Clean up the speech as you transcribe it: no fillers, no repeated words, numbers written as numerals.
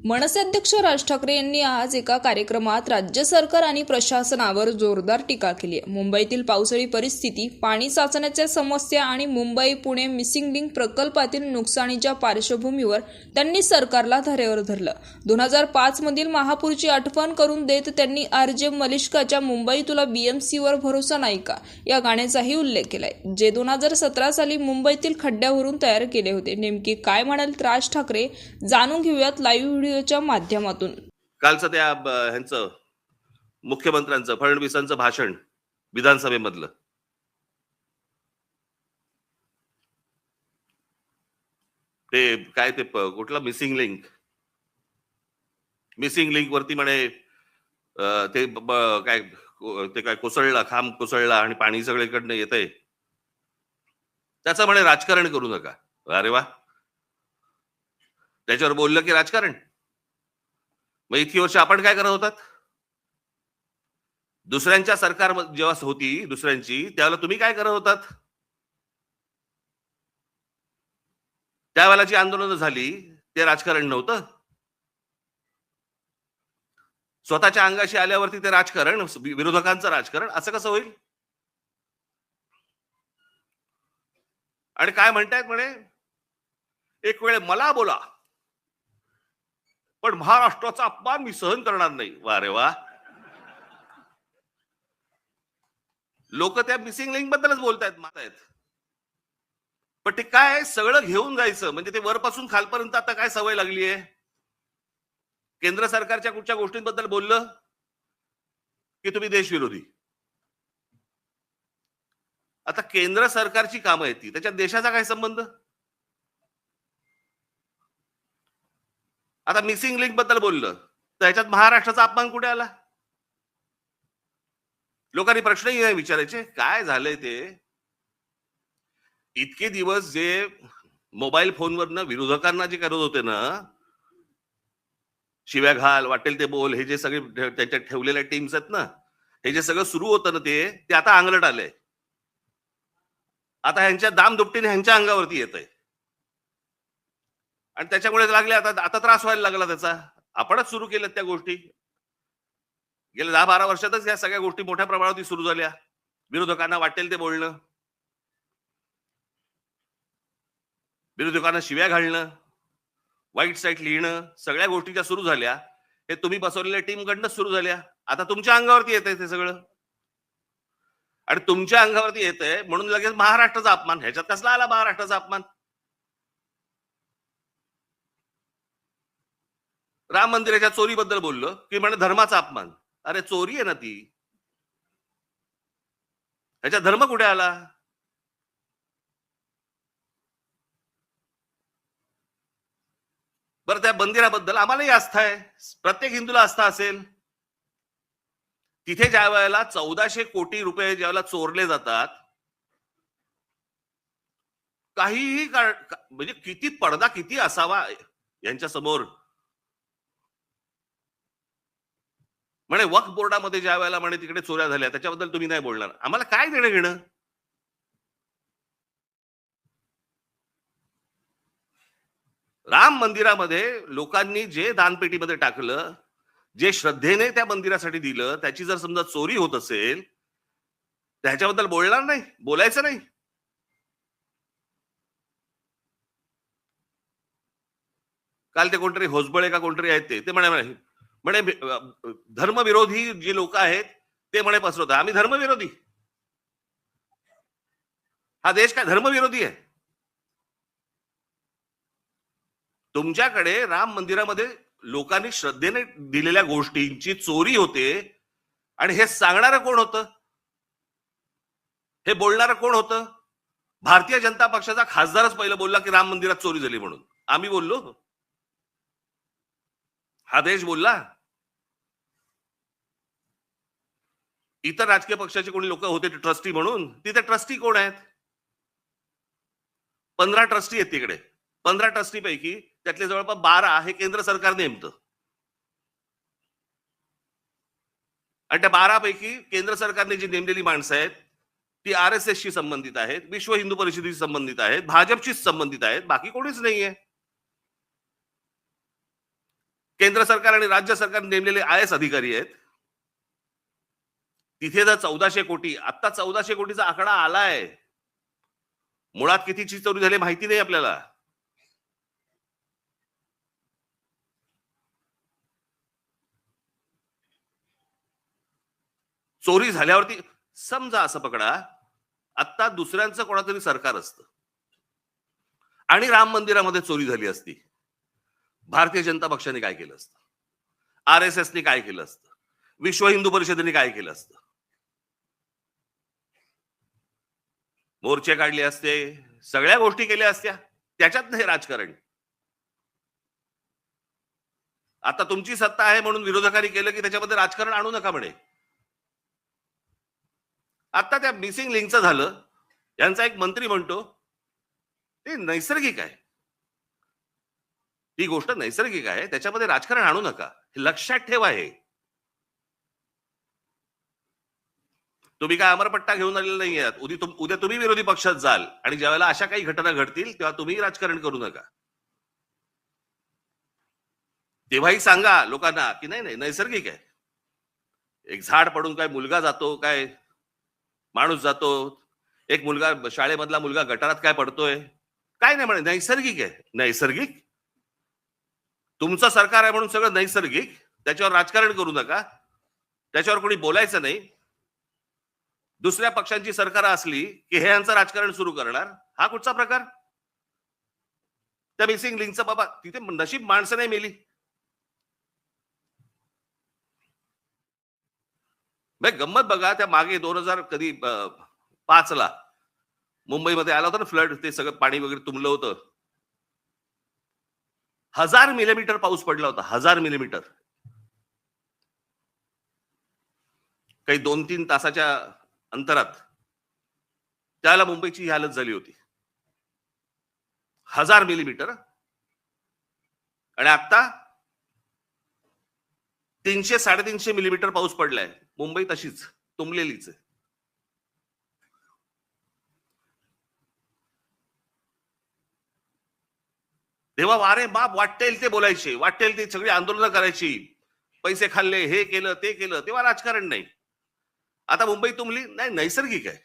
मनसे अध्यक्ष राज ठाकरे यांनी आज एका कार्यक्रमात राज्य सरकार आणि प्रशासनावर जोरदार टीका केली आहे. मुंबईतील पावसाळी परिस्थिती, पाणी साचण्याच्या समस्या आणि मुंबई पुणे मिसिंग लिंक प्रकल्पातील नुकसानीच्या पार्श्वभूमीवर त्यांनी सरकारला धारेवर धरलं. 2005 मधील महापूरची आठवण करून देत त्यांनी आर.जे. मलिष्काच्या मुंबई तुला BMCवर भरोसा नाही का या गाण्याचाही उल्लेख केलाय, जे 2017 साली मुंबईतील खड्ड्यावरून तयार केले होते. नेमकी काय म्हणाल राज ठाकरे जाणून घेऊयात लाईव्ह व्हिडिओच्या माध्यमातून. कालचं त्या ह्यांचं मुख्यमंत्र्यांचं फडणवीसांचं भाषण विधानसभेमधलं, ते काय ते कुठला मिसिंग लिंक वरती म्हणे ते काय कोसळला, खांब कोसळला आणि पाणी सगळीकडनं येतंय, त्याचं म्हणे राजकारण करू नका. अरे वा, त्याच्यावर बोललं की राजकारण. मग इतकी वर्ष आपण काय करत होतात? दुसऱ्यांच्या सरकार जेव्हा होती दुसऱ्यांची, त्यावेळेला तुम्ही काय करत होतात? त्यावेळेला जी आंदोलनं झाली ते राजकारण नव्हतं. स्वतःच्या अंगाशी आल्यावरती ते राजकारण, विरोधकांचं राजकारण, असं कसं होईल? आणि काय म्हणतायत म्हणे, एक वेळ मला बोला पण महाराष्ट्राचा अपमान मी सहन करणार नाही. वा रे वा, लोक त्या मिसिंग लिंक बद्दलच बोलतायत. पण ते काय सगळं घेऊन जायचं म्हणजे ते वरपासून खालपर्यंत आता काय सवय लागली आहे? केंद्र सरकारच्या कुठच्या गोष्टींबद्दल बोललं की तुम्ही देशविरोधी. आता केंद्र सरकारची कामं येते, त्याच्यात देशाचा काय संबंध? आता मिसिंग लिंक बद्दल बोललं तर ह्याच्यात महाराष्ट्राचा अपमान कुठे आला? लोकांनी प्रश्नही नाही विचारायचे काय झालंय ते. इतके दिवस जे मोबाईल फोनवरनं विरोधकांना जे करत होते ना, शिव्या घाल, वाटेल ते बोल, हे जे सगळे त्याच्यात ठेवलेल्या टीम्स आहेत ना, हे जे सगळं सुरू होतं ना, ते आता अंगलट आलंय. आता ह्यांच्या दामदुपटीने ह्यांच्या अंगावरती येत आहे आणि त्याच्यामुळे लागले आता त्रास व्हायला लागला त्याचा. आपणच सुरू केल्यात त्या गोष्टी. गेल्या 10-12 वर्षातच या सगळ्या गोष्टी मोठ्या प्रमाणावरती सुरू झाल्या. विरोधकांना वाटेल ते बोलणं, विरोधकांना शिव्या घालणं, वाईट साईट लिहिणं, सगळ्या गोष्टी ज्या सुरू झाल्या हे तुम्ही बसवलेल्या टीमकडनं सुरू झाल्या. आता तुमच्या अंगावरती येत आहे ते सगळं, आणि तुमच्या अंगावरती येत आहे म्हणून लगेच महाराष्ट्राचा अपमान. ह्याच्यात कसला आला महाराष्ट्राचा अपमान? राम मंदिराच्या चोरीबद्दल बोललो की म्हणे धर्माचा अपमान. अरे चोरी आहे ना ती, ह्याच्यात धर्म कुठे आला? बरं, त्या मंदिराबद्दल आम्हालाही आस्था आहे, प्रत्येक हिंदूला आस्था असेल. तिथे ज्या वेळेला 1400 कोटी रुपये ज्यावेळेला चोरले जातात, काहीही म्हणजे किती पडदा किती असावा यांच्या समोर. म्हणे वक्फ बोर्डामध्ये ज्या वेळेला म्हणे तिकडे चोऱ्या झाल्या त्याच्याबद्दल तुम्ही नाही बोलणार. आम्हाला काय देणं घेणं? राम मंदिरामध्ये लोकांनी जे दानपेटीमध्ये टाकलं, जे श्रद्धेने त्या मंदिरासाठी दिलं, त्याची जर समजा चोरी होत असेल तर ह्याच्याबद्दल बोलणार नाही, बोलायचं नाही. काल ते कोणतरी होसबळे का कोणतरी आहेत ते म्हणे धर्मविरोधी जे लोक आहेत ते म्हणे पसरवतात. आम्ही धर्मविरोधी? हा देश काय धर्मविरोधी आहे? तुमच्याकडे राम मंदिरामध्ये लोकांनी श्रद्धेने दिलेल्या गोष्टींची चोरी होते आणि हे सांगणारं कोण होतं? हे बोलणारं कोण होतं? भारतीय जनता पक्षाचा खासदारच पहिलं बोलला की राम मंदिरात चोरी झाली म्हणून. आम्ही बोललो? हा देश बोलला? इतर राजकीय पक्षाचे कोणी लोक होते ट्रस्टी म्हणून, तिथे ट्रस्टी कोण आहेत? 15 ट्रस्टी आहेत तिकडे. 15 ट्रस्टी पैकी त्यातले जवळपास 12 हे केंद्र सरकार नेमतं, आणि त्या 12 पैकी केंद्र सरकारने जी नेमलेली माणसं आहेत ती RSS शी संबंधित आहेत, विश्व हिंदू परिषदेशी संबंधित आहेत, भाजपशी संबंधित आहेत, बाकी कोणीच नाहीये. केंद्र सरकार आणि राज्य सरकार नेमलेले IAS अधिकारी आहेत. तिथे जर 1400 कोटी, आता 1400 कोटीचा आकडा आलाय. मुळात कितीची चोरी झाली माहिती नाही आपल्याला. चोरी झाल्यावरती समजा असं पकडा, आता दुसऱ्यांचं कोणातरी सरकार असतं आणि राम मंदिरामध्ये चोरी झाली असती, भारतीय जनता पक्षाने काय केलं असतं? RSSने काय केलं असतं? विश्व हिंदू परिषदेने काय केलं असतं? मोर्चे काढले असते, सगळ्या गोष्टी केल्या असत्या. त्याच्यात नाही राजकारण. आता तुमची सत्ता आहे म्हणून विरोधकांनी केलं की त्याच्यामध्ये राजकारण आणू नका म्हणे. आता त्या मिसिंग लिंकचं झालं, यांचा एक मंत्री म्हणतो ते नैसर्गिक आहे, ही गोष्ट नैसर्गिक आहे, त्याच्यामध्ये राजकारण आणू नका. हे लक्षात ठेवा. हे तुम्ही काय अमरपट्टा घेऊन आलेला नाही आहात. उद्या तुम्ही विरोधी पक्षात जाल आणि ज्यावेळेला अशा काही घटना घडतील तेव्हा तुम्ही राजकारण करू नका. तेव्हाही सांगा लोकांना की नाही नाही नैसर्गिक आहे. एक झाड पडून काय मुलगा जातो, काय माणूस जातो, एक मुलगा शाळेमधला मुलगा गटारात काय पडतोय, काय नाही म्हणे नैसर्गिक आहे. नैसर्गिक? तुमचं सरकार आहे म्हणून सगळं नैसर्गिक, त्याच्यावर राजकारण करू नका, त्याच्यावर कोणी बोलायचं नाही. दुसऱ्या पक्षांची सरकार असली की हे यांचं राजकारण सुरू करणार, हा कुठचा प्रकार? त्या मिसिंग लिंकचं बाबा तिथे नशीब माणसं नाही मेली. गंमत बघा, त्या मागे 2005 मुंबईमध्ये आला होता ना फ्लड, ते सगळं पाणी वगैरे तुंबलं होतं. 1000 मिलीमीटर पाऊस पडला होता. 1000 मिलीमीटर. काही 2-3 तासाच्या अंतरात त्याला मुंबईची ही हालत झाली होती. 1000 मिलीमीटर. आणि आता 300-350 मिलीमीटर पाऊस पडलाय. मुंबई तशीच तुंबलेलीच आहे. तेव्हा वारे बाप वाटेल ते बोलायचे, वाटेल ते सगळी आंदोलनं करायची, पैसे खाल्ले, हे केलं ते केलं, तेव्हा राजकारण नाही. आता मुंबई तुंबली नाही, नैसर्गिक आहे.